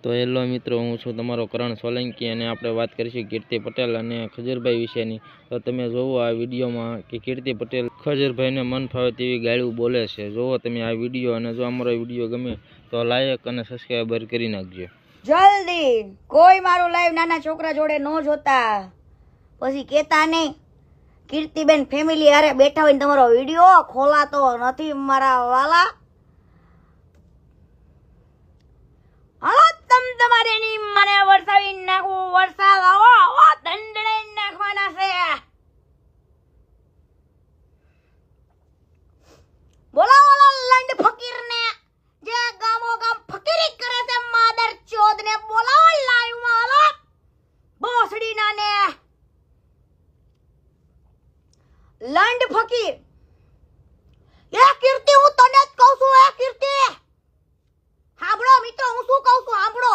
તો હેલો મિત્રો, હું છું તમારો કરણ સોલંકી અને આપણે વાત કરીશું કીર્તિ પટેલ અને ખજરભાઈ વિશેની। તો તમે જોવો આ વિડીયોમાં કે કીર્તિ પટેલ ખજરભાઈને મન ફાવે તેવી ગાળું બોલે છે। જોવો તમે આ વિડીયો, અને જો અમારો વિડીયો ગમે તો લાઈક અને સબસ્ક્રાઇબર કરી નાખજો જલ્દી। કોઈ મારું લાઈવ નાના છોકરા જોડે ન જોતા, પછી કેતા નહીં કીર્તિબેન ફેમિલી હારે બેઠા હોય તમારો વિડીયો ખોલાતો નથી મારા વાલા। હાલો તમ તમારે ની મને વરસાવી નાખું, વરસાદ આવો આવો દંડણે નાખવાના છે। બોલાવો લંડ ફકીર ને, જે ગામો ગામ ફકીરી કરે છે માદર ચોદ ને, બોલાવો લાઈવ માં। હાલો ભોસડી ના ને લંડ ફકીર। એ કીર્તિ, હું તને જ કહું છું। એ કીર્તિ સાંભળો મિત્રો, હું શું કહું છું સાંભળો।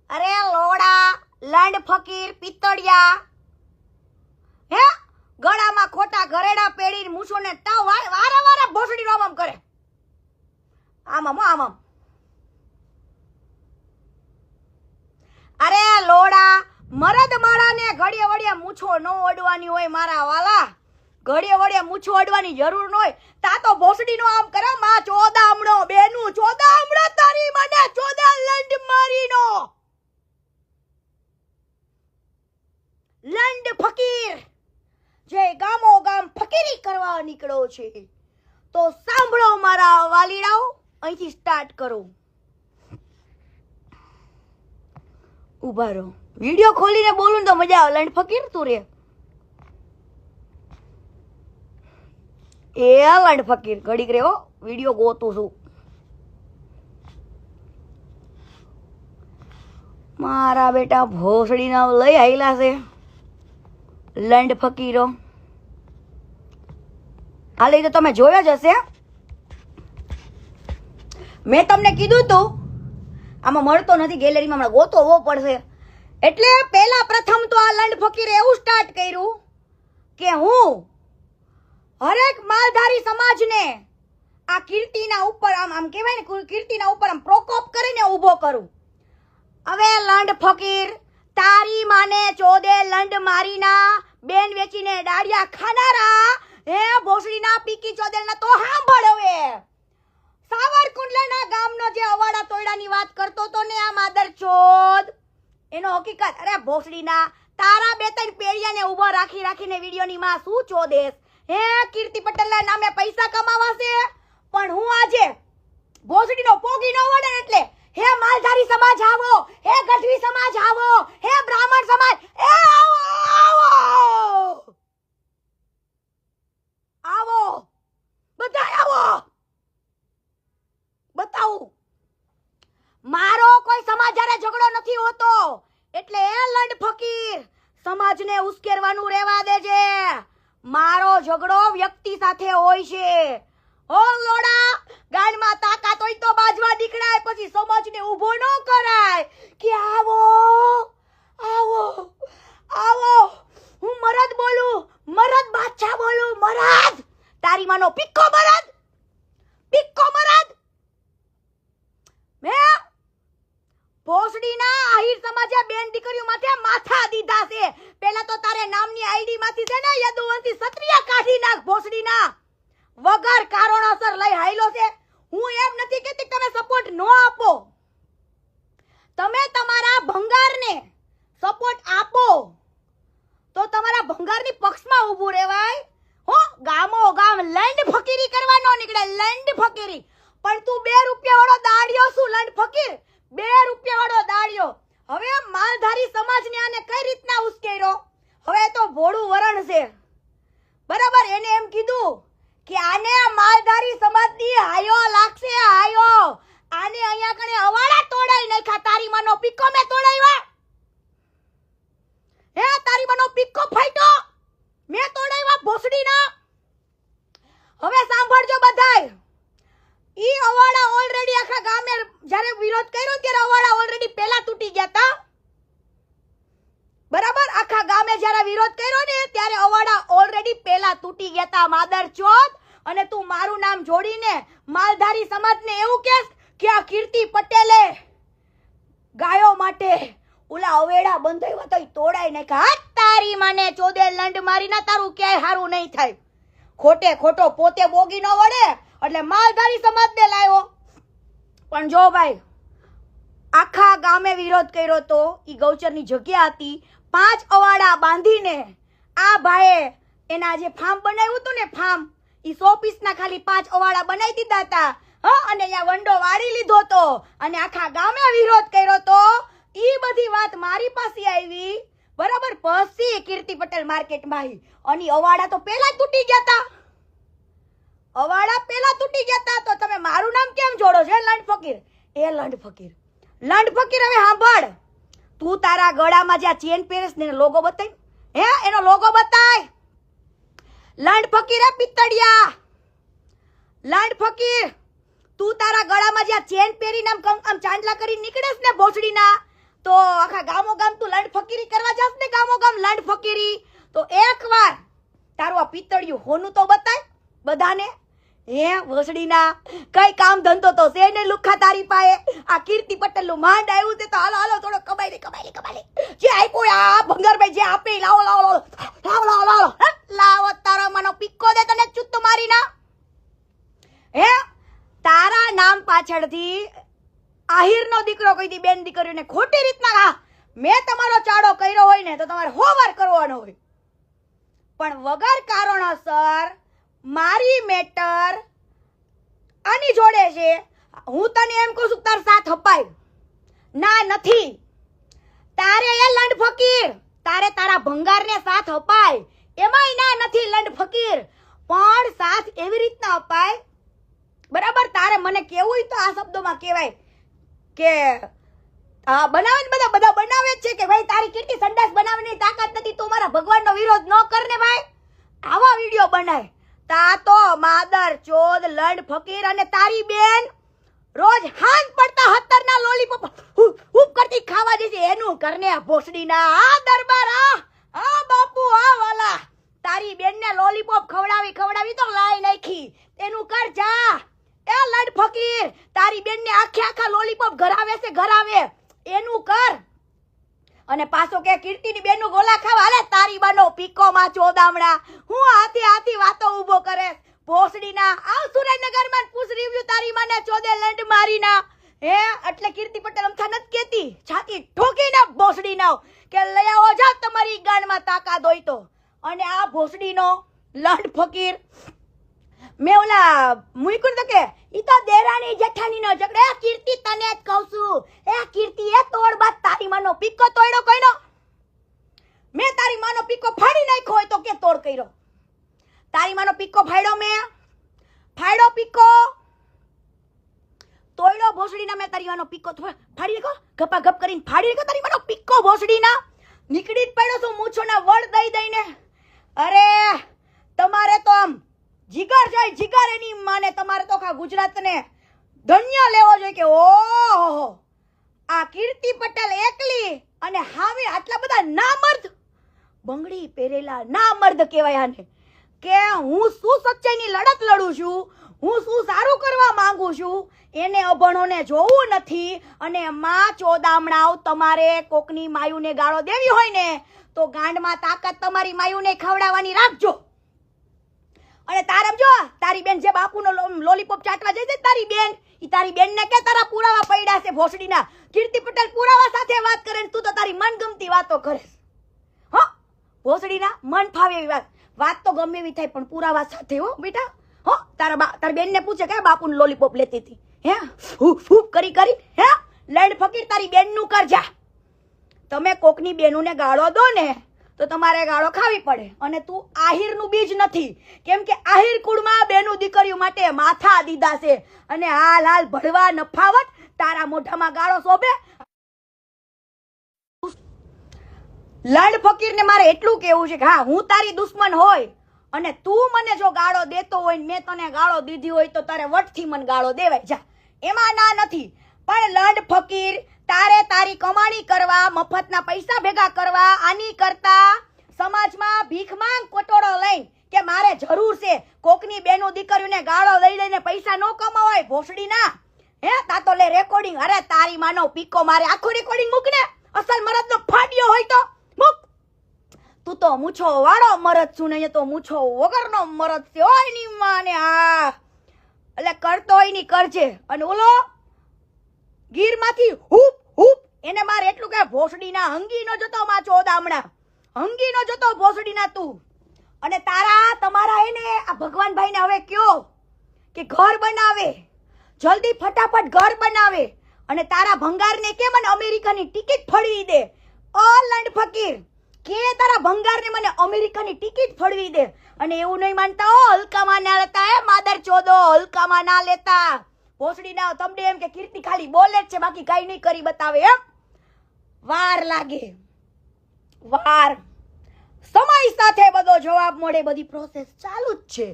અરે લોડા લંડ ફકીર પિત્તળિયા, હે ગળામાં ખોટા ઘરેડા પેડી મૂછો ને તાવ વારે વારે ભોસડી નો આમ કરે, આમ આમ। અરે લોડા મરદ માળા ને ઘડીએ વળીએ મૂછો ન ઓડવાની હોય મારા વાલા, ઘડીએ વળીએ મૂછો ઓડવાની જરૂર ન હોય। તા તો ભોસડી નો આમ કરે માં ચોદામણો બેનું ચોદામણો તારી મને ચોદા લંડ મારીનો લંડ ફકીર જે ગામો ગામ ફકીરી કરવા નીકળો છે। તો સાંભળો મારા વાલીડાઓ, અહીંથી સ્ટાર્ટ કરો। ઉભા રહો, વિડિયો ખોલીને બોલું તો મજા આવે। લંડ ફકીર તું રે, એ લંડ ફકીર ઘડીક રે હો, વિડિયો ગોતું છું। મારા બેટા ભોસડી ના લઈ આયેલા છે લંડ ફકીરો। હાલે તો તમે જોયો જ હશે, મેં તમને કીધું તું આમાં મળતો નથી, ગેલેરીમાં હમણાં ગોતવો પડશે। એટલે પહેલા પ્રથમ તો આ લંડ ફકીરે એવું સ્ટાર્ટ કર્યું કે હું હરેક માલધારી સમાજને આ કીર્તિના ઉપર આમ કહેવાય ને, કીર્તિના ઉપર આમ પ્રકોપ કરીને ઊભો કરું। હવે લંડ ફકીર તારી માને ચોદે લંડ મારીના બેન વેચીને ડાળિયા ખાનારા, હે ભોસડીના પીકી ચોદેલના તો સાંભળ। હવે સાવરકુંડલાના ગામનો જે અવાડા તોયડાની વાત કરતો તો ને આ માદર ચોદ, એનો હકીકત અરે ભોસડીના તારા બે ત્રણ પેડિયાને ઊભા રાખીને વિડીયોની માં શું ચોદેશ। હે કીર્તિ પટેલના નામે પૈસા કમાવા છે, પણ હું આજે ભોસડીનો પોગી નો વડે એટલે હે માલધારી સમાજ આવો, હે ગઢવી સમાજ આવો, હે બ્રાહ્મણ સમાજ એ આવો આવો આવો, બધા આવો। બતાવું મારો કોઈ સમાજ હારે ઝઘડો નથી હોતો, એટલે એ લંડ ફકીર સમાજને ઉશ્કેરવાનું રહેવા દેજે। મારો ઝઘડો વ્યક્તિ સાથે હોય છે। ઓ લોડા ગાનમાં તાકાત હોય તો બાજવા નીકળાય, પછી સમાજને ઊભો ન કરાય કે આવો આવો આવો। હું મરદ બોલું, મરદ બાદશાહ બોલું, મરદ તારી માનો પિક્કો મરદ, પિક્કો મરદ। મે ભોસડીના આહિર સમાજે બેન દીકરીઓ માથે માથા દીધા છે। પહેલા તો તારે નામની આઈડી માંથી છે ને યદુવંશી ક્ષત્રિય કાઢી નાખ ભોસડીના, વગર કારણોસર લઈ હાઈલો છે। હું એમ નથી કહેતી તમે સપોર્ટ ન આપો, તમે તમારા ભંગારને સપોર્ટ આપો તો તમારા ભંગારની પક્ષમાં ઊભું રહેવાય। હો ગામો ગામ લંડ ફકીરી કરવા ન નીકળે, લંડ ફકીરી। પણ તું 2 રૂપિયા વાળો દાડિયો શું લંડ ફકીર, 2 રૂપિયા વાળો દાડિયો। હવે માલધારી સમાજને આને કઈ રીતના ઉશ્કેર્યો, હવે તો ભોળું વરણ છે બરાબર। એને એમ કીધું કે આને માલધારી સમાજની હાયો લાગશે, હાયો આને અહીંયા કણે અવાડા તોડાઈ નાખ્યા। તારી માનો પિક્કો મે તોડાવ્યા, હે તારી માનો પિક્કો ફાટ્યો મે તોડાવ્યા ભોસડીના। હવે સાંભળજો બધાય, ઈ અવાડા ઓલરેડી આખા ગામે જ્યારે વિરોધ કર્યો ત્યારે અવાડા ઓલરેડી પહેલા તૂટી ગયા હતા બરાબર। આખા ગામે જ્યારે વિરોધ કર્યો ને ત્યારે અવાડા ઓલરેડી પહેલા તૂટી ગયા હતા માદર ચોદ। અને તું મારું નામ જોડીને માલધારી સમાજને એવું કહેશ કે આ કીર્તિ પટેલે ગાયો માટે ઓલા અવેડા બંધાવ્યા તો તોડાઈ નાખ્યા. હાથ તારી માને ચોદે લંડ મારી ના તારું ક્યાંય હારું નહીં થાય. ખોટે ખોટો પોતે બોગી ન વળે એટલે માલધારી સમાજને લાવ્યો. પણ જો ભાઈ આખા ગામે વિરોધ કર્યો તો ઈ ગૌચરની જગ્યા હતી. 5 અવાડા બાંધીને આ ભાઈએ એના જે ફાર્મ બનાવ્યું હતું ને ફાર્મ ઈ 100 પીસના ખાલી 5 અવાડા બનાવી દીધા હતા. અને અહીંયા વંડો વાળી લીધો તો અને આખા ગામે વિરોધ કર્યો તો. ઈ બધી વાત મારી પાસે આવી બરાબર. પછી કીર્તિ પટેલ માર્કેટમાં આવી અને અવાડા તો પેલા તૂટી ગયા હતા. અવાડા પેલા તૂટી ગયા હતા તો તમે મારું નામ કેમ જોડો છો લંડ ફકીર? એ લંડ ફકીર હવે સાંભળ, તું તારા ગળામાં જ્યાં ચેન પહેરેસ ને લોગો બતાય. એનો લોગો બતાય. લંડ ફકીર હે પિત્તડિયા. લંડ ફકીર તું તારા ગળામાં જ્યાં ચેન પહેરીને આમ ચાંદલા કરી નીકળેસ ને ભોસડીના તો આખા ગામો ગામ તું લંડ ફકીરી કરવા જાસ ને ગામો ગામ લંડ ફકીરી તો એકવાર તારું આ પિત્તડિયું હોનું તો બતાય બધાને. ભોસડીના કઈ કામ ધંધો તો છે ને લુખા તારી પાએ. આ કીર્તિ પટેલ નું માંડ આવ્યું છે તો હાલો હાલો થોડો કમાઈ જે આપ્યો આ ભંગારભાઈ જે આપે લાવો લાવો તારા માનો પિક્કો દે તને ચૂત મારી ના. તારા નામ પાછળથી આહિરનો દીકરો કહી દી બેન દીકરીઓને ખોટી રીતના મેં તમારો ચાડો કર્યો હોય ને તો તમારે હોવાર કરવાનો હોય. પણ વગર કારણોસર મારી મેટર આની જોડે છે. હું તને એમ કહું છું તાર સાથ અપાય ના નથી. તારે એ લંડ ફકીર તારે તારા ભંગારને સાથ અપાય એમાંય ના નથી લંડ ફકીર. પણ સાથ એવી રીતના અપાય બરાબર. તારે મને કેવું તો આ શબ્દોમાં કહેવાય કે બનાવે ને બધા બનાવે જ છે કે ભાઈ તારી કેટલી સંડાસ બનાવવાની તાકાત નથી તું મારા ભગવાનનો વિરોધ ન કર ને ભાઈ. આવા વિડીયો બનાય તા તો માદર ચોદ લંડ ફકીર અને તારી બેન રોજ હાંજ પડતા 17 ના લોલીપોપ હુપ કરતી ખાવા જશે એનું કરને ભોસડીના આ દરબાર આ બાપુ આ વાલા તારી બેન ને લોલીપોપ ખવડાવી તો લાઈ નાખી એનું કર જા. એ લંડ ફકીર તારી બેન ને આખા લોલીપોપ ઘરાવે એનું કર. અને પાછો કે કીર્તિની બેનનું ગોલા ખાવા હાલે તારી બાનો પીકો માં ચોદામણા હું હાથી વાતો ઊભો કરે ભોસડીના. આવ સુરેન્દ્રનગરમાં પૂછ રિવ્યુ તારી માને ચોદે લંડ મારીના. એટલે કીર્તિ પટેલ અમથા નથી કેતી છાતી ઠોકીને ભોસડીના કે લઈ આવો જા તમારી ગાંડમાં તાકાત હોય તો. અને આ ભોસડીનો લંડ ફકીર મેં ઓલા મુઈકું તો કે ઈ તો દેરાણી જેઠાણીનો ઝઘડો. કીર્તિ તને જ કહું છું એ કીર્તિ એ તોડ બાદ તારી માનો પીકો તોડ્યો કોઈનો? મેં તારી માનો પીકો ફાડી નાખ્યો હોય તો કે તોડ કર્યો? તારી માનો પીકો ફાડ્યો પીકો તોડ્યો ભોસડીના. મેં તારી માનો પીકો ફાડી નાખ્યો ગપા ગપ કરીને ફાડી નાખ્યો તારી માનો પીકો ભોસડીના. નીકળી જ પડ્યો છું મૂછોના વળ દઈને. અરે તમારે તો આમ જીગર એની માને તમારે તો આખા ગુજરાતને ધન્ય લેવો જોઈએ કે ઓહો આ કીર્તિ પટેલ એકલી અને હાવે આટલા બધા નામર્દ બંગડી પહેરેલા નામર્દ કહેવાય આને. કે હું શું સચ્ચાઈની લડત લડું છું, હું શું સારું કરવા માંગુ છું એને અભણોને જોવું નથી. અને માં ચોદામણાઓ તમારે કોકની માયુને ગાળો દેવી હોય ને તો ગાંડમાં તાકાત તમારી માયુને ખવડાવવાની રાખજો. અને તારમ જો તારી બેન જે બાપુનો લોલીપોપ ચાટવા જઈ છે તારી બેન ઈ તારી બેન ને કે તારા પુરાવા પડ્યા છે ભોસડીના. કીર્તિ પટેલ પુરાવા સાથે વાત કરે તું તો તારી મનગમતી વાતો કરે. ભોસડીના મન ફાવે એવી વાત તો ગમે એવી થાય પણ પુરાવા સાથે હો બેટા. તારી બેન ને પૂછે કે બાપુનું લોલીપોપ લેતી હતી ફૂફ કરી લંડ ફકીર તારી બેન નું કરજા. તમે કોકની બેનુને ગાળો દો ને તો તમારે ગાળો ખાવી પડે. અને તું આહિરનું બીજ નથી કેમ કે આહિર કુળમાં બેનું દીકરીઓ માટે માથા દીધા છે. અને હાલ ભડવા નફાવત તારા મોઢામાં ગાળો શોભે. લંડ ફકીરને મારે એટલું કેવું છે કે હા હું તારી દુશ્મન હોય અને તું મને જો ગાળો દેતો હોય ને મેં તને ગાળો દીધી હોય તો તારે વટથી મને ગાળો દેવાય જા એમાં ના નથી. પણ લંડ ફકીર તારે તારી કમાણી કરવા મફતના પૈસા ભેગા કરવા આની કરતા સમાજમાં ભીખ માંગ કોટોડો લઈને કે મારે જરૂર છે કોકની બેનો દીકરીઓને ગાળો લઈ લઈને પૈસા ન કમાવાય ભોસડીના. હે તા તો લે રેકોર્ડિંગ. અરે તારી માનો પીકો મારે આખો રેકોર્ડિંગ મૂક ને. અસલ મરદનો ફાડ્યો હોય તો મૂક. તું તો મૂછો વાળો મરદ છું ને, તો મૂછો વગરનો મરદ છે. હોય ની માને આ એટલે કરતો હોય ની કરજે. અને ઓલો ગીરમાંથી હુપ હુપ એને મારે એટલું કે ભોસડીના હંગી નો જતો માં ચોદામણા હંગી નો જતો ભોસડીના તું. અને તારા તમારા એને આ ભગવાનભાઈને હવે કયો કે ઘર બનાવે, જલ્દી ફટાફટ ઘર બનાવે. અને તારા ભંગારને કે મને અમેરિકાની ટિકિટ ફળવી દે. ઓ લંડ ફકીર કે તારા ભંગારને મને અમેરિકાની ટિકિટ ફળવી દે. અને એવું નહીં માનતા હો, હલકામાં ના લેતા હે માદર ચોદો, હલકામાં ના લેતા. ભોસડી ના તમને એમ કે કીર્તિ ખાલી બોલે જ છે, બાકી કઈ નહીં કરી બતાવે એમ. વાર લાગે, વાર. સમય સાથે બધો જવાબ મળે, બધી પ્રોસેસ ચાલુ જ છે.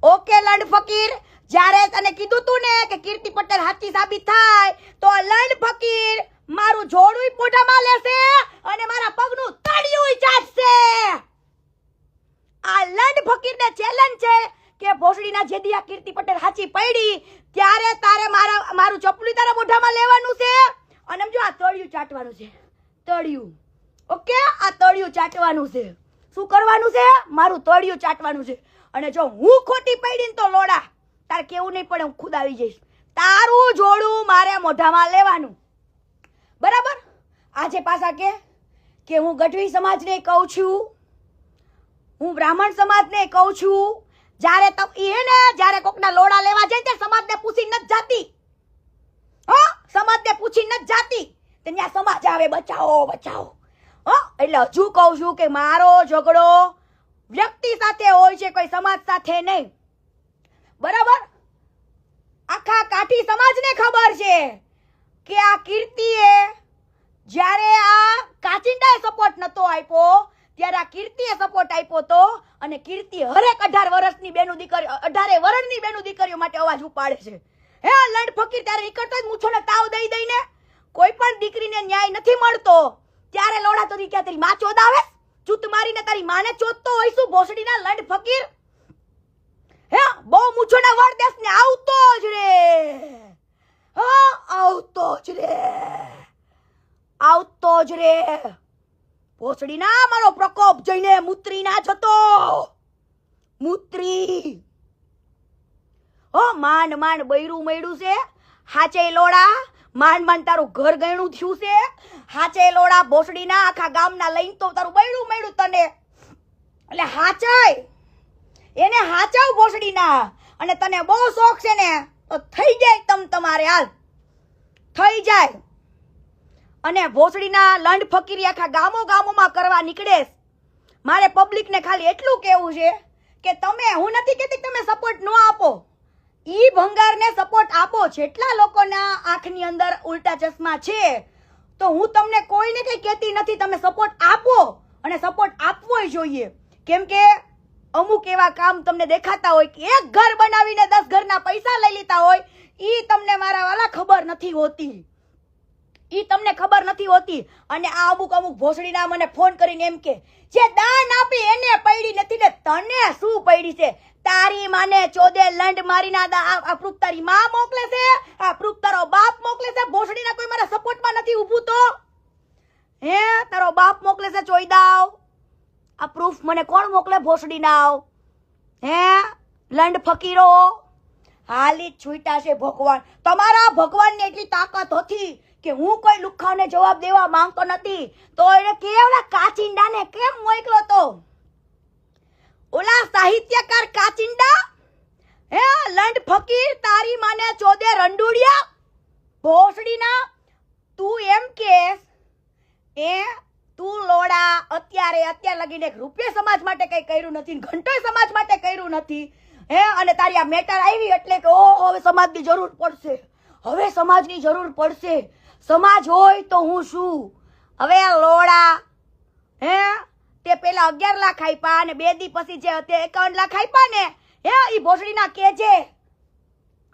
ઓકે લંડ ફકીર, જ્યારે તને કીધું તું ને કે કીર્તિ પટેલ હાચી સાબિત થાય તો લંડ ફકીર મારું જોડું મોઢામાં લેશે અને મારા પગનું તળિયું ચાટશે. આ લંડ ફકીરને ચેલેન્જ છે કે ભોસડીના જેદી આ કીર્તિ પટેલ હાચી પડી ત્યારે તારે મારું ચપલું તારા મોઢામાં લેવાનું છે અને જો આ તળિયું ચાટવાનું છે. તળિયું ઓકે, આ તળિયું ચાટવાનું છે. શું કરવાનું છે? મારું તળિયું ચાટવાનું છે. અને જો હું ખોટી પડી ને તો લોડા તારે કેવું નહીં પડે, હું ખુદ આવી જઈશ. તારું જોડું મારે મોઢામાં લેવાનું, બરાબર? આજે પાછા કે હું ગઢવી સમાજને કહું છું, હું બ્રાહ્મણ સમાજને કહું છું. જ્યારે કોકના લોડા લેવા જાય ત્યારે સમાજને પૂછી નથી જાતી. હા, સમાજને પૂછી નથી જાતી. ત્યાં સમાજ આવે બચાવો બચાવો. એટલે હજુ કહું છું કે મારો ઝઘડો વ્યક્તિ સાથે હોય છે, કોઈ સમાજ સાથે નહીં, બરાબર? આખા કાઠી સમાજને ખબર છે કે આ કીર્તિએ જ્યારે આ કાચિંડાએ સપોર્ટ નતો આપ્યો ત્યારે આ કીર્તિએ સપોર્ટ આપ્યો તો. અને કીર્તિ હરેક 18 વર્ષની બેનું દીકરીઓ 18 વર્ષની બેનું દીકરીઓ માટે અવાજ ઉપાડે છે. હે લંડ ફકીર ત્યારે નીકળતો જ મૂછોને તાવ દઈ દઈને કોઈ પણ દીકરીને ન્યાય નથી મળતો ત્યારે લોડા તો ક્યાં તારી માં ચોદાવે, ચૂત મારીને તારી માને ચોદતો હોય શું ભોસડીના લંડ ફકીર? હે બહુ મૂછોના વળ દેશ ને આવતો જ રે. હા, આવતો જ રે, આવતો જ રે. ભોસડીના મારો પ્રકોપ જોઈને મૂત્રી ના જતો. મૂત્રી માંડ માંડ બૈરું મળ્યું છે. હાચે લોડા માંડ માંડ તારું ઘર ગયણું થયું છે. હાચે લોડા ભોસડીના આખા ગામના લઈને તો તારું બૈરું મળ્યું તને. એટલે હાચાય એને હાચાવ ભોસડીના. અને તને બહુ શોખ છે ને તો થઈ જાય તમારે હાલ થઈ જાય. અને ભોસડીના લંડ ફકીરી આખા ગામોમાં કરવા નીકળે. મારે પબ્લિકને ખાલી એટલું કહેવું છે કે તમે, હું નથી કહેતી તમે સપોર્ટ ન આપો, ઈ ભંગારને સપોર્ટ આપો. જેટલા લોકોના આંખની અંદર ઉલટા ચશ્મા છે તો હું તમને કોઈને કઈ કહેતી નથી, તમે સપોર્ટ આપો અને સપોર્ટ આપવો જોઈએ. કેમ કે અમુક એવા કામ તમને દેખાતા હોય કે એક ઘર બનાવીને 10 ઘરના પૈસા લઈ લીધા હોય, ઈ તમને મારા વાલા ખબર નથી હોતી. ઈ તમને ખબર નથી હોતી. અને આ અમુક ભોસડીના મને ફોન કરીને એમ કે જે દાન આપી એને પડી નથી ને તને શું પડી છે? તારી માને ચોદે લંડ મારીના આ પ્રૂફ તારી માં મોકલે છે, આ પ્રૂફ તારો બાપ મોકલે છે. ભોસડીના કોઈ મારા સપોર્ટમાં નથી ઊભું તો હે તારો બાપ મોકલે છે ચોઈદાવ. આ પ્રૂફ મને કોણ મોકલે? ભોસડીના હે લંડ ફકીરો હાલી છૂટા છે ભગવાન. તમારા ભગવાનને એટલી તાકાત હતી કે હું કોઈ લુખાને જવાબ દેવા માંગતો નથી તો એને કેવડા કાચિંડાને કેમ મોકલો તો? ઓલા સાહિત્યકાર કાચિંડા હે લંડ ફકીર તારી માને ચોદે રંડુડિયા. ભોસડીના તું એમ કેસ તું લોડા અત્યાર લગીને રૂપિયા સમાજ માટે કઈ કર્યું નથી, ઘંટોય સમાજ માટે કર્યું નથી. હે અને તારી આ મેટર આવી એટલે કે ઓહો હવે સમાજની જરૂર પડશે, હવે સમાજની જરૂર પડશે. સમાજ હોય તો હું શું? હવે લોડા હે તે પેલા 11 લાખ આપ્યા અને 2 દી પછી જે 51 લાખ આપ્યા ને હે ઈ ભોસડીના કેજે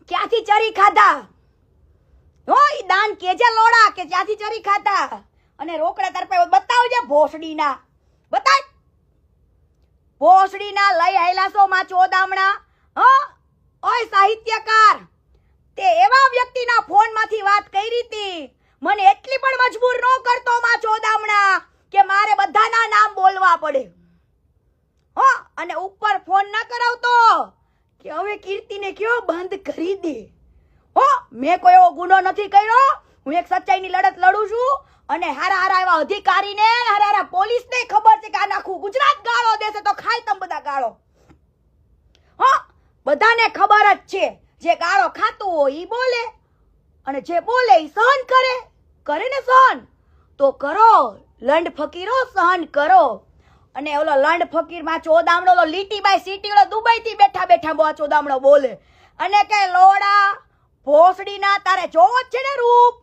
ક્યાંથી ચરી ખાધા? ઈ દાન કેજે લોડા કે ક્યાંથી ચરી ખાધા? અને રોકડા તાર પાસે બતાવજે ભોસડીના, બતાય. ભોસડીના લઈ હાઈલાસો માં ચોદામણા. ઓય સાહિત્યકાર તે એવા વ્યક્તિના ફોનમાંથી વાત કરી હતી. મને એટલી પણ મજબૂર ન કરતો માં ચોદામણા કે મારે બધાના નામ બોલવા પડે. હો, અને ઉપર ફોન ના કરાવતો કે હવે કીર્તિને કયો બંધ કરી દે. હો, મેં કોઈ એવો ગુનો નથી કર્યો. હું એક સચ્ચાઈની લડત લડું છું અને હારા એવા અધિકારીને હારા પોલીસને ખબર છે કે આ આખું ગુજરાત ગાળો દેશે તો ખાય તમ બધા ગાળો. હો, બધાને ખબર જ છે જે ગાળો ખાતું હોય ઈ બોલે અને જે બોલે ઈ સહન કરે ને સહન તો કરો. લંડ ફકીરો સહન કરો. અને ઓલો લંડ ફકીર માં ચોદામણો ઓલો લીટીબાઈ સિટી ઓલો દુબઈ થી બેઠા બેઠા બો ચોદામણો બોલે અને કે લોડા ભોસડી ના તારે જોવો જ છે ને રૂપ.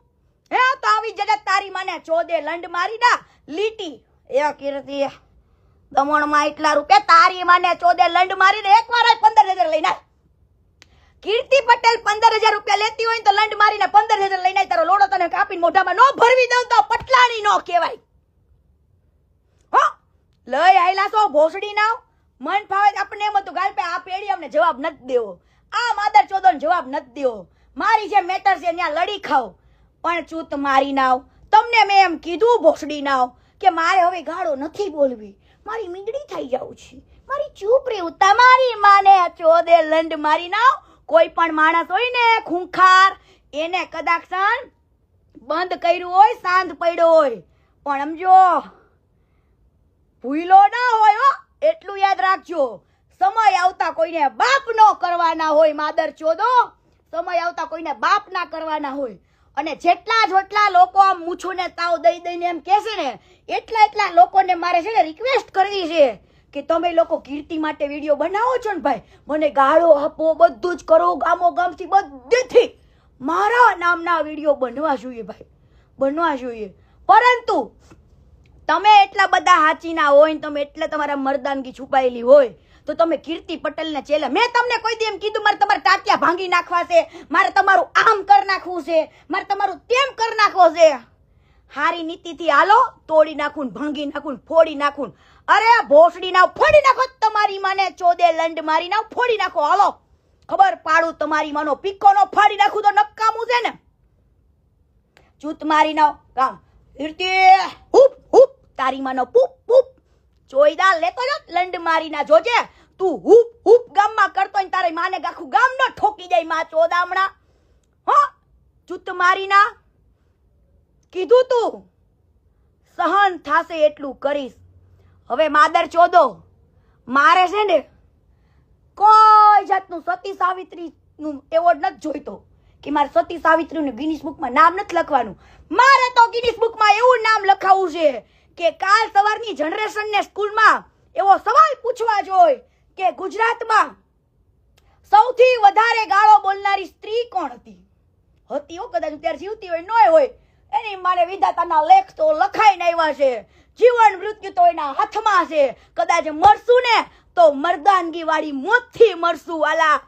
હે તો આવી જગત તારી માને ચોદે લંડ મારી ના લીટી એ કીર્તિ દમણ માં એટલા રૂપિયા તારી માને ચોદે લંડ મારીને એકવાર 15,000 લઈને આય. કીર્તિ પટેલ 15,000 રૂપિયા લેતી હોય તો લંડ મારીને 15,000 લઈને આય. તારો લોડો તને કાપીને મોઢામાં નો ભરવી દઉં તો પટલાણી નો કહેવાય. હો, લઈ આયલા છો ભોસડી નાવ. મન ફાવે આપણે એમ હતું ગાલ પે આ પેડી અમને જવાબ નથી દેવો, આ માદર ચોદોને જવાબ નથી દેવો, મારી જે મેટર છે ત્યાં લડી ખાવ. પણ ચૂત મારી નાવ. તમને મેં એમ કીધું ભોસડી નાવ કે મારે હવે ગાળો નથી બોલવી, મારી મીંદડી થઈ જાવ છે, મારી ચૂપ રહેવું. તમારી માને ચોદે લંડ મારી નાવ. કોઈ પણ માણસ હોય ને ખૂંખાર એને કદાચ બંધ કર્યું હોય, શાંત પડ્યો હોય, પણ સમજો ભૂલો ના હોય. હો, એટલું યાદ રાખજો. સમય આવતા કોઈને બાપ નો કરવાના હોય માદર ચોદો. સમય આવતા કોઈને બાપ ના કરવાના હોય. અને જેટલા લોકો આમ મૂછુને તાવ દઈ દઈને એમ કહેશે ને એટલા લોકોને મારે છે ને રિક્વેસ્ટ કરવી છે કે તમે લોકો કીર્તિ માટે વિડીયો બનાવો છો ને ભાઈ, મને ગાળો આપો, બધું જ કરો, ગામો ગામથી બધેથી મારા નામના વિડીયો બનવા જોઈએ ભાઈ, બનવા જોઈએ. પરંતુ તમે એટલા બધા હાચીના હોય ને તમે એટલે તમારા મર્દાનગી છુપાયેલી હોય તો તમે કીર્તિ પટેલને ચેલે. મેં તમને કોઈ દી એમ કીધું મારે તમારા ટાટિયા ભાંગી નાખવા છે, મારે તમારું આમ કરી નાખવું છે, મારે તમારું તેમ કરી નાખવો છે. હારી નીતિથી હાલો, તોડી નાખું, ભાંગી નાખું, ફોડી નાખું. અરે ભોસડી નાવ ફોડી નાખો તમારી માને ચોદે લંડ મારી નાવ ફોડી નાખો. હાલો ખબર પાડું તમારી માનો પીકો નો ફાડી નાખું તો નકામું છે ને. ચૂત મારી નાવ કામ કીર્તિ હુપ હુપ તારી માનો પૂપ પૂપ ચોયદા લેતો જો લંડ મારી ના જોજે. તું હુપ હુપ ગામમાં કરતો ને તારી માને આખું ગામ નો ઠોકી જાય માં ચોદામણા. હો, ચૂત મારી ના કીધું તું સહન થાશે એટલું કરીશ. હવે માદર ચોદો મારે છે ને કોઈ જાતનું સતી સાવિત્રી નું એવોર્ડ નથી જોઈતો કે મારે સતી સાવિત્રી નું ગિનિસ બુકમાં નામ નથી લખવાનું. મારે તો ગિનિસ બુકમાં એવું નામ લખાવવું છે કે કાલ સવારની જનરેશનને સ્કૂલમાં એવો સવાલ પૂછવા જોઈએ કે ગુજરાતમાં સૌથી વધારે ગાળો બોલનારી સ્ત્રી કોણ હતી. હતી હો, કદાચ અત્યારે જીવતી હોય ન હોય, એની મારે વિધાતાના લેખ તો લખાઈને આવ્યા છે. જીવન મૃત્યુ તો એના હાથમાં છે. કદાચ મરશું ને તો મર્દાનગી વાળી મોતથી મરશું. આલા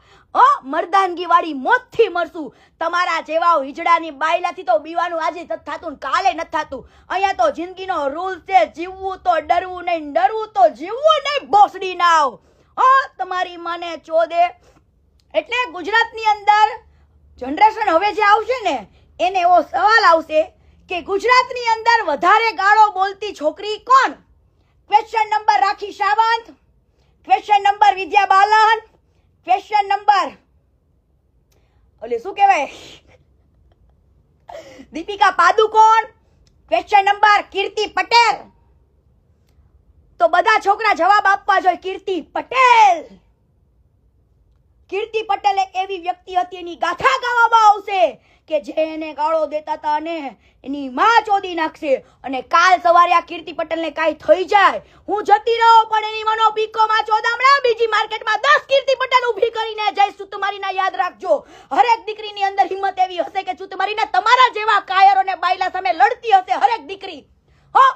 મર્દાનગી વાળી મોતથી મરશું. તમારા જેવા હિજડાની બાયલાથી તો બીવાનું આજે નથી થતું, કાલે નથી થતું. અહીંયા તો જિંદગીનો રૂલ છે, જીવવું તો ડરવું નહીં, ડરવું તો જીવવું નહીં. ભોસડી નાવ તમારી માને ચોદે. એટલે ગુજરાતની અંદર જનરેશન હવે જે આવશે ને એને એવો સવાલ આવશે કે ગુજરાતની અંદર વધારે ગાળો બોલતી છોકરી કોણ. ક્વેશ્ચન નંબર રાખી Sawant, question number Vidya Balan, question number ઓલે શું કહેવાય દીપિકા પાદુકોણ, ક્વેશ્ચન નંબર કીર્તિ પટેલ. તો બધા છોકરા જવાબ આપવા જોઈએ કીર્તિ પટેલ. કીર્તિ પટેલ એક એવી વ્યક્તિ હતી, એની ગાથા ગાવામાં આવશે કે જે એને ગાળો દેતા હતા અને એની માં ચોદી નાખશે. અને કાલ સવારે આ કીર્તિ પટેલને કાંઈ થઈ જાય, હું જતી રહું પણ એની મનો પીકો માં ચોદામણા બીજી માર્કેટમાં 10 કીર્તિ પટેલ ઊભી કરીને જઈશું. તમારીના યાદ રાખજો, હરેક દીકરીની અંદર હિંમત એવી હશે કે તમારીના તમારા જેવા કાયરોને બાયલા સામે લડતી હશે હરેક દીકરી. હો,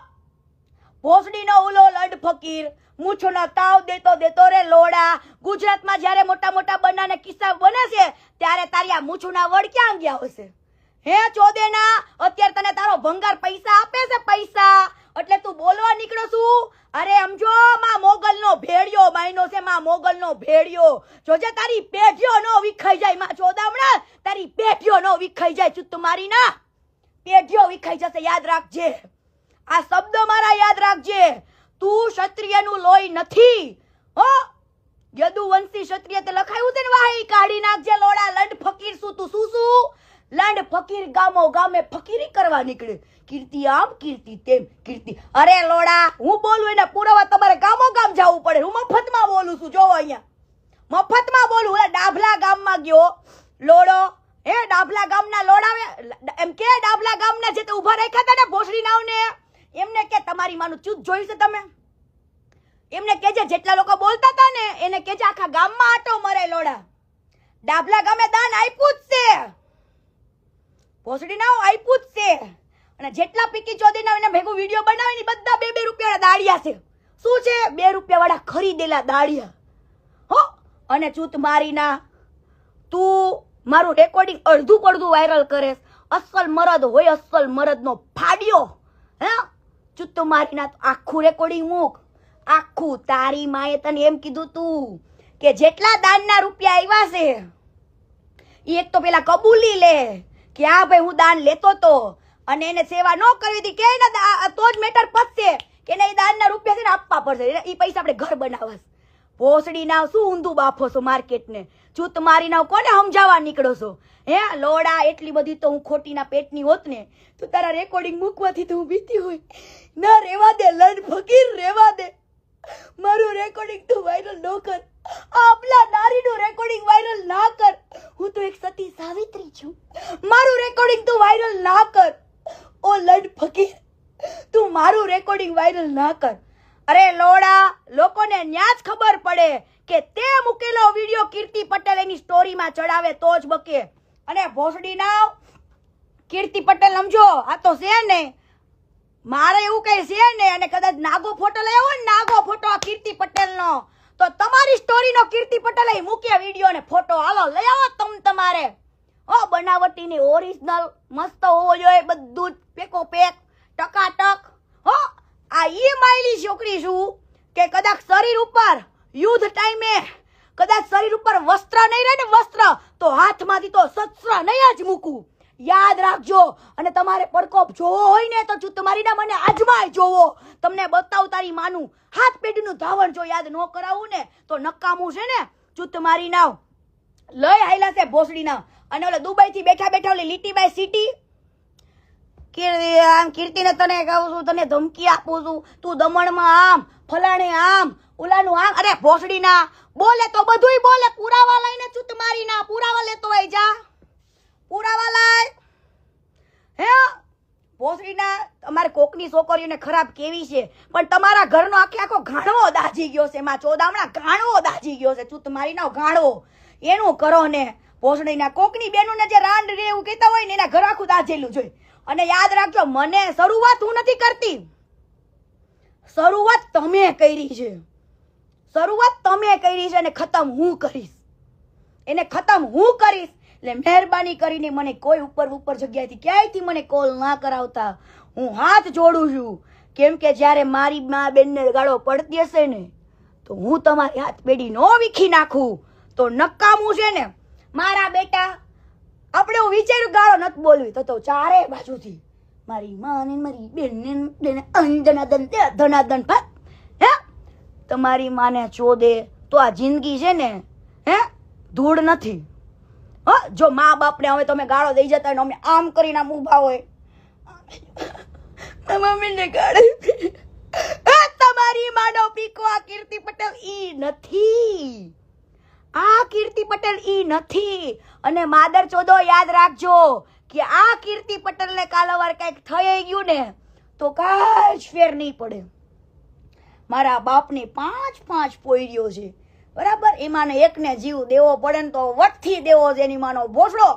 ભોસડીનો ઉલો લડ ફકીર મૂછોનો તાવ દેતો રે લોડા. ગુજરાતમાં જ્યારે મોટા મોટા બનાને કિસ્સા બને છે ત્યારે તારી આ મૂછુના વડ ક્યાં ગયા હશે. હે ચોદેના, અત્યારે તને તારો ભંગાર પૈસા આપે છે પૈસા, એટલે તું બોલવા નીકળો છું. અરે સમજો માં મોગલનો ભેડિયો માયનો છે, માં મોગલનો ભેડિયો. જોજે તારી પેઢીઓ નો વિખાઈ જાય માં ચોદામણા, તારી પેઢીઓ નો વિખાઈ જાય. ચૂત મારી ના પેઢીઓ વિખાઈ જશે, યાદ રાખજે. આ શબ્દ મારા યાદ રાખજે. તું ક્ષત્રિયનું લોહી નથી હો. યદુવંશી ક્ષત્રિય તે લખાયું છે ને વાહી કાઢી નાખજે લોડા. લંડ ફકીર શું તું શું લંડ ફકીર ગામો ગામે ફકીરી કરવા નીકળે. કીર્તિ આમ કીર્તિ તેમ કીર્તિ. અરે લોડા હું બોલું એના પુરાવા તમારે ગામો ગામ જવું પડે. હું મફતમાં બોલું છું, જોવો અહીંયા મફતમાં બોલું. ડાભલા ગામમાં ગયો લોડો, ડાભલા ગામના લોડાવે એમ કે ડાભલા ગામના જે ઉભા રાખ્યા હતા ને ભોસડી નાવને, એમને કે તમારી માનું ચૂત જોયું છે તમે? એમને કેજે જેટલા લોકો બોલતા હતા ને એને કેજે આખા ગામમાં આટો મરે લોડા. ડાભલા ગામે દાન આપ્યું જ છે, ભોસડી નાવ આપ્યું જ છે. અને જેટલા પીકી ચોદીના એને ભેગું વિડીયો બનાવીને બધા 2-2 રૂપિયાના દાડિયા છે. શું છે? 2 રૂપિયા વાળા ખરીદેલા દાડિયા હો. અને ચૂત મારીના તું મારું રેકોર્ડિંગ અડધું પડધું વાયરલ કરે. અસલ મરદ હોય, અસલ મરદનો ફાડ્યો હે. ચૂત મારીના આખું રેકોર્ડિંગ મૂક, આખું. તારી માએ તને એમ કીધું તું કે જેટલા દાનના રૂપિયા આવ્યા છે એ એક તો પેલા કબૂલી લે કે હા ભાઈ હું દાન લેતો તો, અને એને સેવા ન કરવી હતી કે તો જ મેટર પતશે કે એને દાનના રૂપિયા છે ને આપવા પડશે. એ પૈસા આપણે ઘર બનાવવા. ભોસડી નાવ શું ઊંધું બાફો છો માર્કેટને? ચૂત મારી નાવ કોને સમજાવવા નીકળો છો હે લોડા? એટલી બધી તો હું ખોટીના પેટની હોત ને તો તારા રેકોર્ડિંગ મૂકવાથી તો હું બીતી હોય. ના રેવા દે લંડ ફકીર, રેવા દે. મારું રેકોર્ડિંગ તું વાયરલ ન કર. આપલા નારીનું રેકોર્ડિંગ વાયરલ ના કર. હું તો એક સતી સાવિત્રી છું. મારું રેકોર્ડિંગ તું વાયરલ ના કર. ઓ લંડ ફકીર, તું મારું રેકોર્ડિંગ વાયરલ ના કર. અરે લોડા લોકોને ન્યા જ ખબર પડે કે તે મૂકેલો વિડિયો કીર્તિ પટેલ એની સ્ટોરીમાં ચડાવે તો જ બકે. અને ભોસડી નાવ કીર્તિ પટેલ સમજો આ તો છે ને મારે એવું કઈ છે ને. અને કદાચ નાગો ફોટો લાવ્યો હોય ને, નાગો ફોટો કીર્તિ પટેલનો, તો તમારી સ્ટોરીનો કીર્તિ પટેલે મૂક્યા વિડીયો ને ફોટો હાલો લઈ આવો તમારે. ઓ બનાવટીની ઓરિજિનલ મસ્ત હોવો જોઈએ બધું જ પેકો પેક ટકાટક હો. આ ઈ માયલી છોકરી શું કે કદાચ શરીર ઉપર યુદ્ધ ટાઈમે કદાચ શરીર ઉપર વસ્ત્ર નહીં રહે ને વસ્ત્ર, તો હાથમાંથી તો શસ્ત્ર નહીં જ મૂકું. યાદ રાખજો. અને તમારે પડકોપ જોવો હોય ને તો તમારી ના મને આજમાય જોવો. તમને બતાવું તારી માનું હાથ પેઢીનું ધાવણ. જો યાદ ન કરાવું ને તો નકામું છે ને. ચૂત મારી નાવ લઈ હાયલા છે ભોસડી નાવ. અને ઓલે દુબઈ થી બેઠા બેઠા ઓલી લીટીબાઈ સિટી કીર્તિને તને કહું છું, તને ધમકી આપું છું, તું દમણમાં આમ ફલાણે આમ ઓલાનું આમ. અરે ભોસડી ના બોલે તો બધુંય બોલે. પુરાવા લઈને ચૂત મારી ના પુરાવા લેતો હોય. જા પુરાવા લાય હે. ભોસડી ના અમારે કોકની છોકરીઓને ખરાબ કેવી છે, પણ તમારા ઘરનો આખો ઘાણવો દાજી ગયો છે. એમાં ચોદામણા ઘાણવો દાજી ગયો છે. ચૂત મારી ના ઘાણવો એનું કરો ને. ભોસડી ના કોકની બેનોને જે રાંડ રે એવું કહેતા હોય ને એના ઘર આખું દાજેલું જોઈ. અને યાદ રાખજો મને શરૂઆત હું નથી કરતી, શરૂઆત તમે કરી છે. શરૂઆત તમે કરી છે અને ખતમ હું કરીશ. એને ખતમ હું કરીશ. એટલે મહેરબાની કરીને મને કોઈ ઉપર જગ્યાએથી ક્યાંયથી મને કોલ ના કરાવતા. હું હાથ જોડું છું. કેમ કે જ્યારે મારી મા બેનને ગાળો પડતી હશે ને તો હું તમારી હાથ બેડી નો વીખી નાખું તો નકામું છે ને. મારા બેટા આપણે હું વિચાર્યું ગાળો નથી બોલવી તો ચારે બાજુથી મારી માં ને મારી બેન ધનાદન હે તમારી માને ચોદે તો આ જિંદગી છે ને હે ધૂળ નથી. જો મા બાપને હવે તમે ગાળો દઈ જતા હોય ને અમે આમ કરીને આમ ઊભા હોય મમ્મીને ગાળી તમારી માનો પીકો આ કીર્તિ પટેલ ઈ નથી. આ કીર્તિ પટેલ ઈ નથી. અને માદર ચોદો યાદ રાખજો કે આ કીર્તિ પટેલને કાલવાર કઈક થઈ ગયું ને તો કાંઈ જ ફેર નહીં પડે. મારા બાપની 5 પોયરીઓ છે બરાબર, એમાંને એકને જીવ દેવો પડે ને તો વટથી દેવો છે. એની માનો ભોસડો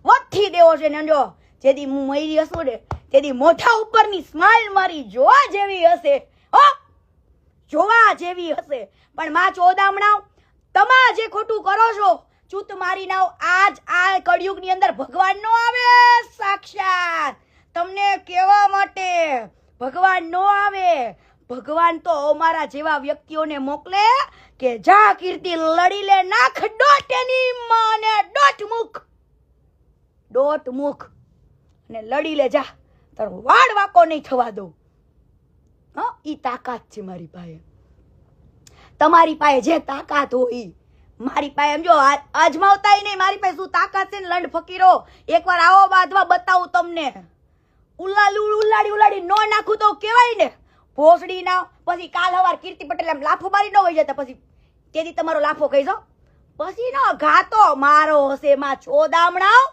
વટથી દેવો છે ને. જો જેથી હું મરી હશું ને તેથી મોઢા ઉપરની સ્માઇલ મારી જોવા જેવી હશે, જોવા જેવી હશે. પણ માં ચોદામણા તમા જે ખોટું કરો છો ચૂત મારી નાવ. આજ આ કળિયુગ ની અંદર ભગવાન નો આવે સાક્ષાત તમને કહેવા માટે. ભગવાન નો આવે ભગવાન તો અમારા જેવા વ્યક્તિઓને મોકલે કે જા કીર્તિ લડી લે, નાખ ડોટ એની માને, ડોટ મુખ અને લડી લે, જા તારો વાડ વાકો નહીં થવા દો. હા, ઈ તાકાત છે મારી પાસે. તમારી પાસે જે તાકાત હોય મારી પાસે એમ જો અજમાવતાય નહીં. મારી પાસે શું તાકાત છે ને લંડ ફકીરો, એકવાર આવો બાંધવા બતાવું તમને. ઉલાડી નો નાખું તો કેવાય ને ભોસડી ના. પછી કાલ હવાર કીર્તિ પટેલ એમ લાફો મારી ન હોય જતા, પછી તેથી તમારો લાફો કહી દો. પછી નો ઘાતો મારો હશે, માં ચોદામણાવ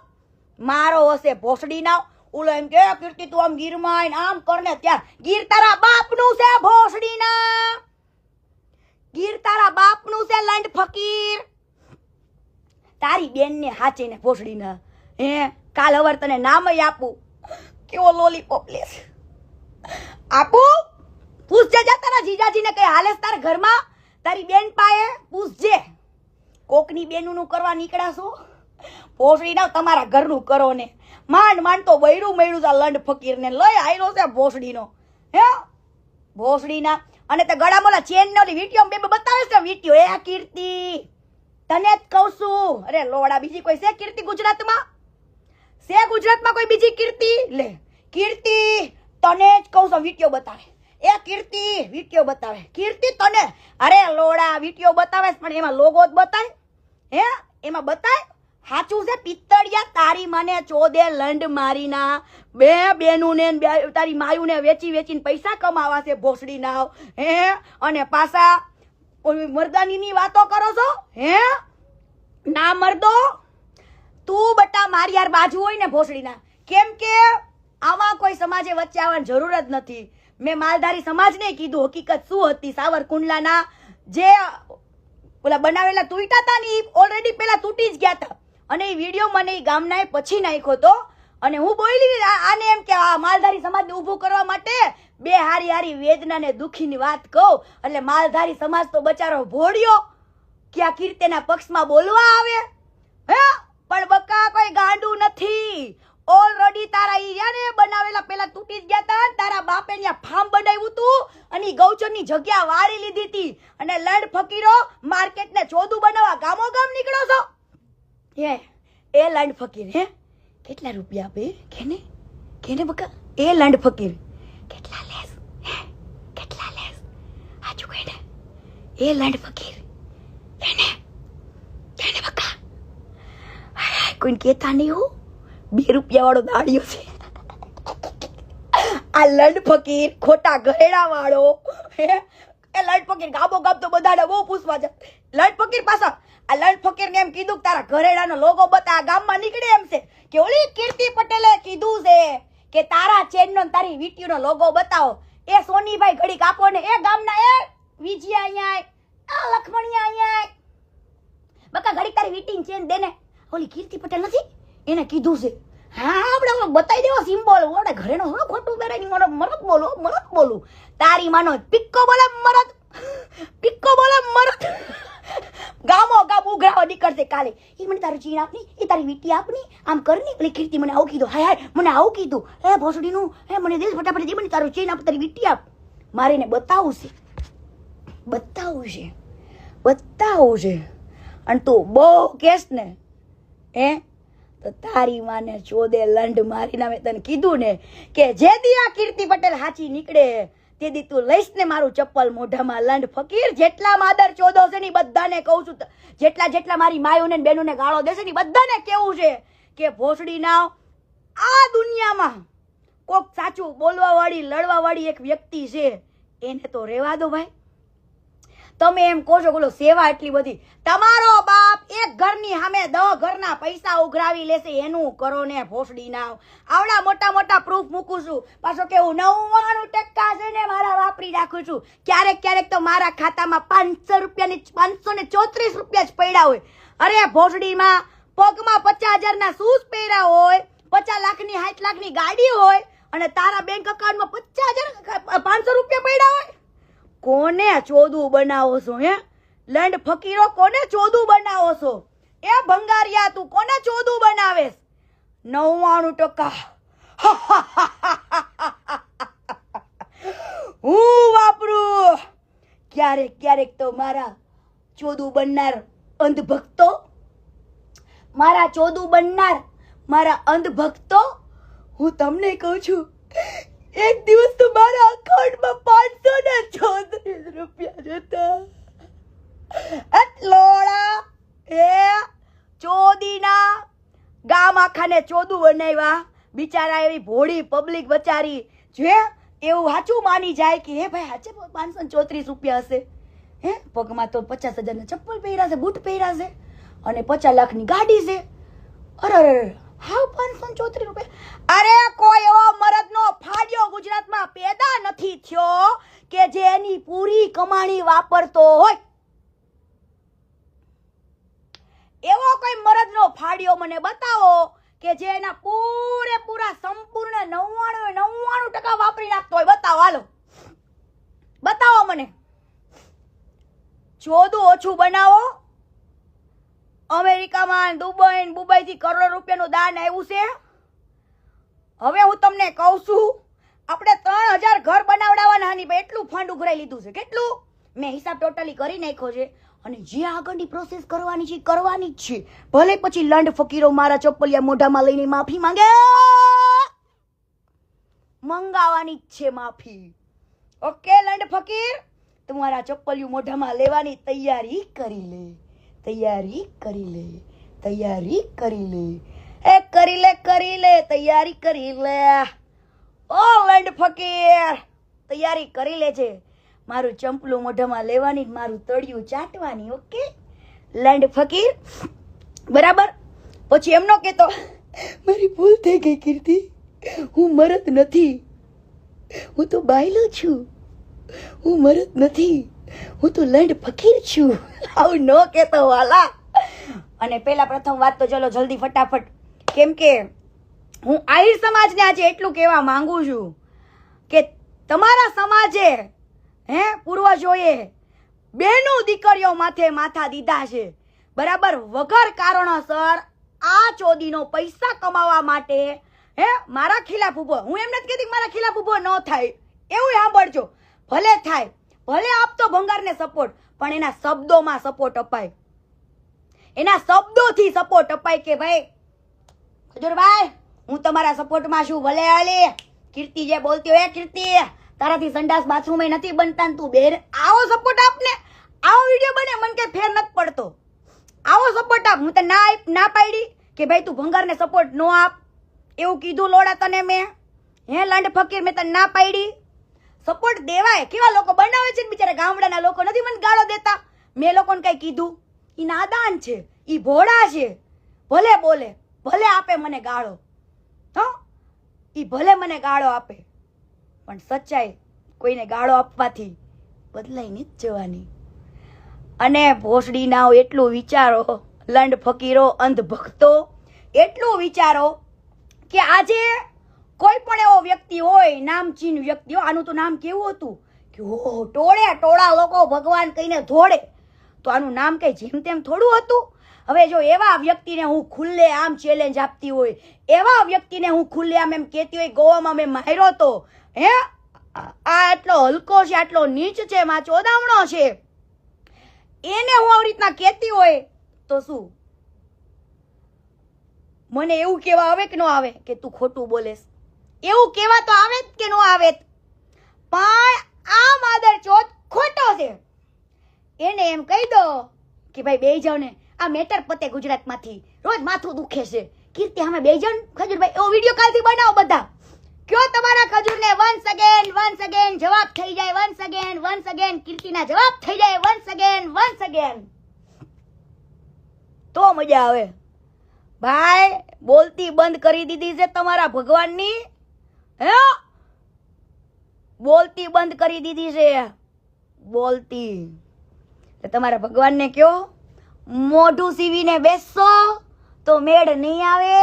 મારો હશે ભોસડી ના. ઓલો એમ કે કીર્તિ તું આમ ગીરમાં આમ કરને, ત્યાં ગીર તારા બાપનું છે ભોસડી ના, ગીર તારા બાપનું છે લંડ ફકીર. તારી બેન ને હાચીને ભોસડી ના. કાલ હવાર તને નામ આપું, કેવો લોલીપોપ લે આપું. પૂછજે જા તારા જીજાજીને કઈ હાલેસ તારા ઘરમાં, તારી બેન પાસે પૂછજે. કોકની બેનનું કરવા નીકળાશો, ભોસડી ના તમારા ઘરનું કરો ને. માંડ તો બૈરું મેળું તા લંડ ફકીર ને લઈ આયલો છે ભોસડી નો. હે ભોસડી ના. અને તે ગળામાં ચેન નો વિડીયો બે બતાવે છે વિડીયો. એ કીર્તિ તને જ કહું છું, અરે લોડા બીજી કોઈ છે કીર્તિ ગુજરાતમાં? છે ગુજરાતમાં કોઈ બીજી કીર્તિ? લે કીર્તિ તને જ કહું છું વિડીયો બતાવે. એ કીર્તિ વિડીયો બતાવે. કીર્તિ તને અરે લોડા વિડીયો બતાવે પણ એમાં લોગો જ બતાય. હે એમાં બતાય સાચું છે પિત્તળિયા. તારી માને ચોદે લંડ મારીના બે બેનું ને તારી માયું ને વેચીને પૈસા કમાવા છે ભોસડી ના. હે અને પાછા મરદાની ની વાતો કરો છો. હે ના મરદો તું બટા મારી યાર બાજુ હોય ને ભોસડી ના. કેમ કે આવા કોઈ સમાજે વચ્ચે આવવાની જરૂર જ નથી. મેં માલધારી સમાજ ને કીધું હકીકત શું હતી. સાવરકુંડલાના જે ઓલા બનાવેલા તૂટ્યા હતા ને ઓલરેડી પેલા તૂટી જ ગયા હતા, અને એ વિડીયો મને ગામના પછી નાખ્યો હતો. અને હું બોલી આને એમ કે આ માલધારી સમાજને ઊભું કરવા માટે બે હારી વેદના ને દુખીની વાત કહું. એટલે માલધારી સમાજ તો બચારો ભોળ્યો કે આ કીર્તિના પક્ષમાં બોલવા આવે. હે પણ બકા કોઈ ગાંડું નથી. ઓલરેડી તારા ઈયાને બનાવેલા પેલા તૂટી જ ગયા હતા. તારા બાપે ત્યાં ફાર્મ બનાવ્યું હતું અને ગૌચરની જગ્યા વાળી લીધી હતી. અને લંડ ફકીરો માર્કેટને ચોદું બનાવવા ગામો ગામ નીકળો છો. એ લંડ ફકીર હે કેટલા રૂપિયા આપે કેને બકા? એ લંડ ફકીર કેટલા લેસ? કેટલા લેસ? હાચું કહે ને. એ લંડ ફકીર કેને બકા? કોઈને કેતા નહીં હો. 2 રૂપિયા વાળો દાડિયો છે આ લંડ ફકીર, ખોટા ગહેડા વાળો. એ લંડ ફકીર ગાબો ગાબ તો બધાને બહુ પૂછવા છે. લંડ ફકીર પાછા આ લંડ ફકીર ને એમ કીધું કે તારા ઘરેડાનો લોગો બતા ગામમાં નીકળે એમ છે કે ઓલી કીર્તિ પટેલે કીધું છે કે તારા ચેન નો તારી વીટીઓ નો લોગો બતાવો. એ સોનીભાઈ ઘડી કાપો ને એ ગામના એ વિજયા અહીંયા આ લખમણિયા અહીંયા બકા ઘડી તારી વીટી ચેન દે ને. ઓલી કીર્તિ પટેલ નથી એને કીધું છે. હા આપણે બતાવી દેવો સિમ્બોલ. ઓડે ઘરેનો હો ખોટું પહેરાય મારો મરદ બોલું તારી માનો પિક્કો બોલે મરદ ગામો ગામ ઉઘરાવા નીકળશે કાલે. એ મને તારું ચીન આપની, એ તારી વીટી આપની, આમ કરની. પેલી કીર્તિ મને આવું કીધું. હાય મને આવું કીધું. હે ભોસડીનું હે મને દે ફટાફટ દે મને તારું ચીન આપ, તારી વીટી આપ. મારે એને બતાવવું છે. અને તું બહુ કેસ ને તો તારી માને ચોદે લંડ મારીને મેં તને કીધું ને કે જે દી આ કીર્તિ પટેલ હાચી નીકળે તે દી તું લઈશ ને મારું ચપ્પલ મોઢામાં. લંડ ફકીર જેટલા માદર ચોદો છે ને બધાને કહું છું, જેટલા મારી માયુને બેનોને ગાળો દેશે ને બધાને કેવું છે કે ભોસડી ના આ દુનિયામાં કોક સાચું બોલવા વાળી લડવા વાળી એક વ્યક્તિ છે, એને તો રહેવા દો ભાઈ. તમે એમ કહો છો બોલો સેવા એટલી બધી. તમારો બાપ એક ઘરની સામે 10 ઘરના પૈસા ઉઘરાવી લેશે એનું કરો ને ભોસડી ના. આવડા મોટા પ્રૂફ મૂકું છું. પાછો કેવું 99% છે ને મારા વાપરી રાખું છું. ક્યારેક તો મારા ખાતામાં 500 રૂપિયાની 534 રૂપિયા જ પડ્યા હોય. અરે ભોસડીમાં પગમાં 50,000 ના શૂઝ પહેર્યા હોય, 50 લાખની 60 લાખની ગાડી હોય અને તારા બેંક એકાઉન્ટમાં 50,000 500 રૂપિયા પડ્યા હોય. કોને ચોદું બનાવો છો? હે લંડ ફકીરો કોને ચોદું બનાવો છો? એ ભંગારિયા તું કોને ચોદું બનાવેશ? 99% હું વાપરું ક્યારેક તો મારા ચોદું બનનાર અંધભક્તો, મારા ચોદું બનનાર મારા અંધભક્તો, હું તમને કહું છું, એક દિવસ તો મારા અકાઉન્ટમાં 534 રૂપિયા જતા. એટલોડા હે ચોદીના ગામ આખાને ચોદું બનાવ્યા. બિચારા એવી ભોળી પબ્લિક બચારી જે એવું સાચું માની જાય કે હે ભાઈ સાચે 534 રૂપિયા હશે. હે પગમાં તો 50,000ના ચપ્પલ પહેર્યા છે, બૂટ પહેર્યા છે અને 50 લાખની ગાડી છે. અરે હાવ 534 રૂપિયા. અરે કોઈ એવો મરદનો ફાડ્યો ગુજરાતમાં પેદા નથી થયો કે જે એની પૂરી કમાણી વાપરતો હોય. એવો કોઈ મરદનો ફાડ્યો મને બતાવો કે જે એના પૂરેપૂરા સંપૂર્ણ 99% વાપરી નાખતો હોય. બતાવો, હાલો બતાવો મને. ચોદું ઓછું બનાવો. અમેરિકામાં દુબઈથી કરોડો રૂપિયાનું દાન આવ્યું છે. હવે હું તમને કહું છું, આપણે 3000 ઘર બનાવડાવવાના ની ભાઈ એટલું ફંડ ઉઘરાઈ લીધું છે. કેટલું? મેં હિસાબ ટોટલી કરી નાખ્યો છે અને જે આગળની પ્રોસેસ કરવાની છે કરવાની જ છે. ભલે પછી લંડ ફકીરો મારા ચપ્પલિયા મોઢામાં લઈને માફી માંગે, મંગાવાની જ છે માફી. ઓકે લંડ ફકીર, તમારા ચપ્પલિયું મોઢામાં લેવાની તૈયારી કરી લે, તૈયારી કરી લે, તૈયારી કરી લે. એ કરી લે તૈયારી કરી લે. ઓ લંડ ફકીર તૈયારી કરી લેજે. મારું ચંપલું મોઢામાં લેવાની, મારું તળિયું ચાટવાની. ઓકે લંડ ફકીર, બરાબર. પછી એમનો કહેતો મારી ભૂલ થઈ ગઈ કીર્તિ, હું મરદ નથી, હું તો બાયલો છું, હું મરદ નથી, હું તો લંડ ફકીર છું. આવું ન કહેતો વાલા. અને પહેલા પ્રથમ વાત તો ચલો જલ્દી ફટાફટ, કેમ કે હું આહિર સમાજને આજે એટલું કહેવા માંગુ છું કે તમારા સમાજે પૂર્વજોએ બેનું દીકરીઓ માથે માથા દીધા છે, બરાબર. વગર કારણોસર આ ચોદીનો પૈસા કમાવા માટે મારા ખિલાફ ઉભો. હું એમ નથી કહેતી મારા ખિલાફ ઉભો ન થાય, એવું સાંભળજો. ભલે થાય, ભલે આપતો ભંગારને સપોર્ટ, પણ એના શબ્દોમાં સપોર્ટ અપાય, એના શબ્દોથી સપોર્ટ અપાય કે ભાઈ ખજૂરભાઈ હું તમારા સપોર્ટમાં છું. ભલે હાલે કીર્તિ જે બોલતી હોય, કીર્તિ તારાથી સંડાસ બાથરૂમ નથી બનતા, તું બેર આવો સપોર્ટ આપને. આવો વિડીયો બને મને કઈ ફેર નથી પડતો. આવો સપોર્ટ આપ. હું તો ના પાડી કે ભાઈ તું ભંગારને સપોર્ટ નો આપ, એવું કીધું લોડા તને મેં? હે લંડ ફકીર, મેં તને ના પાડી. સપોર્ટ દેવાય. કેવા લોકો બનાવે છે બિચારા ગામડાના લોકો, નથી મને ગાળો દેતા. મેં લોકોને કઈ કીધું? ઈ નાદાન છે, ઈ ભોળા છે. ભલે બોલે, ભલે આપે મને ગાળો, ઈ ભલે મને ગાળો આપે, પણ સચ્ચાઈ કોઈને ગાળો આપવાથી બદલાઈ નથી જવાની. અને ભોસડી નાવ એટલું વિચારો, લંડ ફકીરો અંધભક્તો એટલું વિચારો કે આજે કોઈ પણ એવો વ્યક્તિ હોય, નામચીન વ્યક્તિ હોય, આનું તો નામ કેવું હતું કે ટોળે ટોળા લોકો ભગવાન કહીને ધોડે, તો આનું નામ કઈ જેમ તેમ થોડું હતું. હવે જો એવા વ્યક્તિને હું ખુલ્લે આમ ચેલેન્જ આપતી હોય, એવા વ્યક્તિને હું ખુલ્લે આમ એમ કહેતી હોય ગોવામાં મેં માર્યો તો આ આટલો હલકો છે, આટલો નીચ છે, માં ચોદામણો છે, એને હું આવી રીતના કહેતી હોય તો શું મને એવું કહેવા આવે કે ન આવે કે તું ખોટું બોલેસ? એવું કહેવા તો આવે જ કે ન આવે? પણ આ માદર ચોથ ખોટો છે. એને એમ કહી દો કે ભાઈ બેહી જાવ ને, આ મેટર પતે ગુજરાતમાંથી, રોજ માથું દુખે છે. કીર્તિ અમે બેહી જાવ ખજૂરભાઈ, એવો વિડીયો કાલથી બનાવો બધા. કયો તમારા ખજૂરને વન્સ અગેન જવાબ થઈ જાય, વન્સ અગેન કીર્તિના જવાબ થઈ જાય, વન્સ અગેન, તો મજા આવે. ભાઈ બોલતી બંધ કરી દીધી છે તમારા ભગવાનની, બોલતી બંધ કરી દીધી છે, બોલતી. તમારા ભગવાનને કયો મોઢું સીવીને બેસશો તો મેળ નહીં આવે,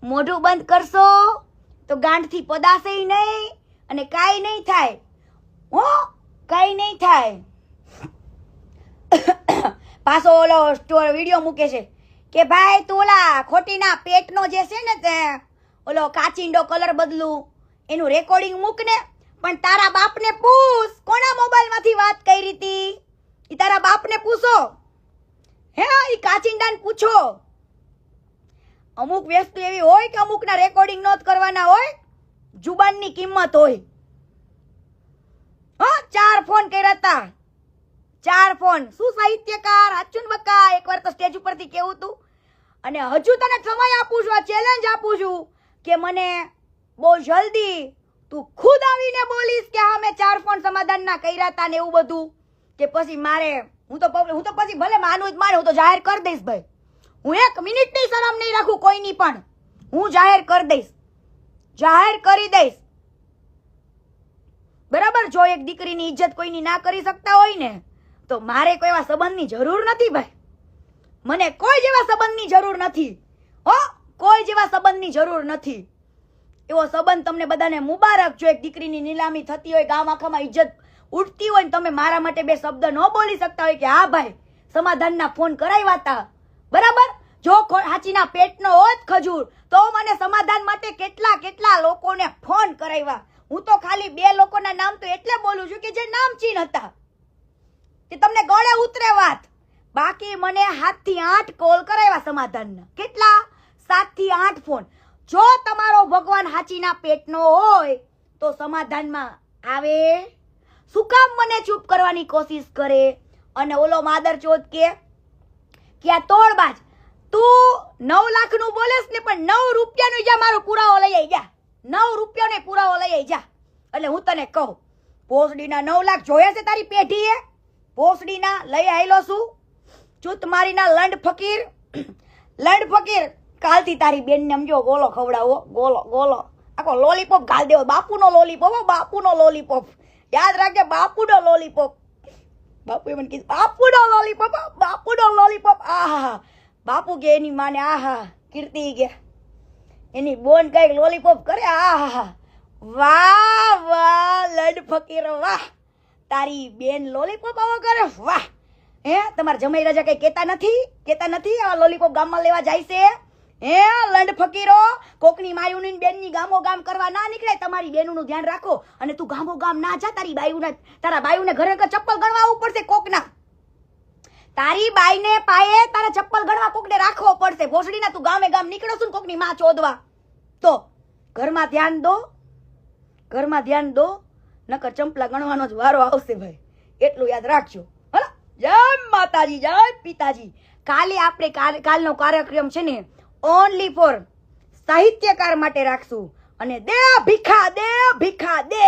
મોઢું બંધ કરશો તો ગાંઠથી પદાશે નહીં અને કાંઈ નહીં થાય. કાંઈ નહીં થાય. પાછો ઓલો વિડીયો મૂકે છે કે ભાઈ તું ઓલા ખોટીના પેટનો જે છે ને તે ઓલો કાચિંડો કલર બદલું એનું રેકોર્ડિંગ મૂક ને, પણ તારા બાપને પૂછ, કોના મોબાઈલમાંથી વાત કરી હતી? ઈ તારા બાપને પૂછો. હે, ઈ કાચિંડાને પૂછો. અમુક વસ્તુ એવી હોય કે અમુકના રેકોર્ડિંગ નોટ કરવાના હોય, જુબાનની કિંમત હોય. હા, 4 ફોન કર્યા હતા, 4 ફોન. શું સાહિત્યકાર અચ્યુન બકા એકવાર તો સ્ટેજ ઉપરથી કેવું તું. અને હજુ તને સમય આપું છું, આ ચેલેન્જ આપું છું કે મને બહુ જલ્દી તું ખુદ આવીને બોલીશ કે હા મેં 4 ફોન સમાધાનના કર્યા હતા ને એવું બધું. કે પછી મારે હું તો પછી ભલે માનું જ માને, હું તો જાહેર કરી દઈશ ભાઈ. હું 1 મિનિટની શરમ નહીં રાખું કોઈની પણ. હું જાહેર કરી દઈશ, જાહેર કરી દઈશ. બરાબર? જો એક દીકરીની ઇજ્જત કોઈની ના કરી શકતા હોય ને તો મારે કોઈ એવા સંબંધની જરૂર નથી ભાઈ. મને કોઈ જેવા સંબંધની જરૂર નથી. હો, કોઈ જેવા સંબંધની જરૂર નથી. એવો સંબંધ તમને બધાને મુબારક. જો એક દીકરીની નીલામી થતી હોય, ગામ આખામાં ઇજ્જત ઉઠતી હોય ને તમે મારા માટે 2 શબ્દ ન બોલી શકતા હોય કે હા ભાઈ સમાધાનના ફોન કરાવ્યા હતા, બરાબર? જો હાચીના પેટનો હોત ખજૂર તો મને સમાધાન માટે કેટલા લોકોને ફોન કરાવ્યા. હું તો ખાલી 2 લોકોના નામ તો એટલે બોલું છું કે જે નામચીન હતા, કે તમને ગળે ઉતરે વાત. બાકી મને 7 થી 8 કોલ કરાવ્યા સમાધાનના. કેટલા? 7 થી 8 ફોન. જો તમારો ભગવાન હાચીના પેટનો હોય તો સમાધાનમાં આવે. શું કામ મને ચૂપ કરવાની કોશિશ કરે? અને ઓલો માદરચોદ કે આ તોડબાજ, તું 9 લાખનું બોલેસ ને પણ 9 રૂપિયાનું જા મારો પુરાવો લઈ આવી જા. 9 રૂપિયાનો પુરાવો લઈ આવી જા. એટલે હું તને કહું, ભોસડીના 9 લાખ જોયા છે તારી પેઢીએ? ભોસડીના લઈ આવેલો છું. ચૂત મારીના લંડ ફકીર કાલથી તારી બેનને સમજો ગોલો ખવડાવો. ગોલો આખો લોલીપોપ ગાલ દેવો. બાપુનો લોલીપોપ, બાપુનો લોલીપોપ. યાદ રાખજે, બાપુનો લોલીપોપ. બાપુએ મને કીધું બાપુનો લોલીપોપ. આહા, બાપુ કે એની માને આહા કીર્તિ કે એની બોન કઈક લોલીપોપ કરે. આહા, વાહ લડ ફકીર, વાહ તારી બેન લોલીપોપ આવો કરે, વાહ. હે, તમારા જમાઈ રાજા કઈ કેતા નથી આ લોલીપોપ ગામમાં લેવા જાય છે? હે લંડ ફકીરો, કોકની માયુની બેનની ગામો ગામ કરવા ના નીકળે. તમારી બેનનું ધ્યાન રાખો. અને તું ગામો ગામ ના જા. તારા બાયુને ઘરે ચપ્પલ ગણવા આવવું પડશે કોકના. તારી બાઈને પાયે તારા ચપ્પલ ગણવા કોકને રાખવો પડશે. ભોસડીના તું ગામે ગામ નીકળો છું ને કોકની માં ચોદવા. તો ઘરમાં ધ્યાન દો, નકર ચંપલા ગણવાનો જ વારો આવશે ભાઈ. એટલું યાદ રાખજો. હલો, જય માતાજી, જય પિતાજી. કાલનો કાર્યક્રમ છે ને ઓનલી ફોર સાહિત્યકાર માટે રાખશું. અને દે ભીખા દે.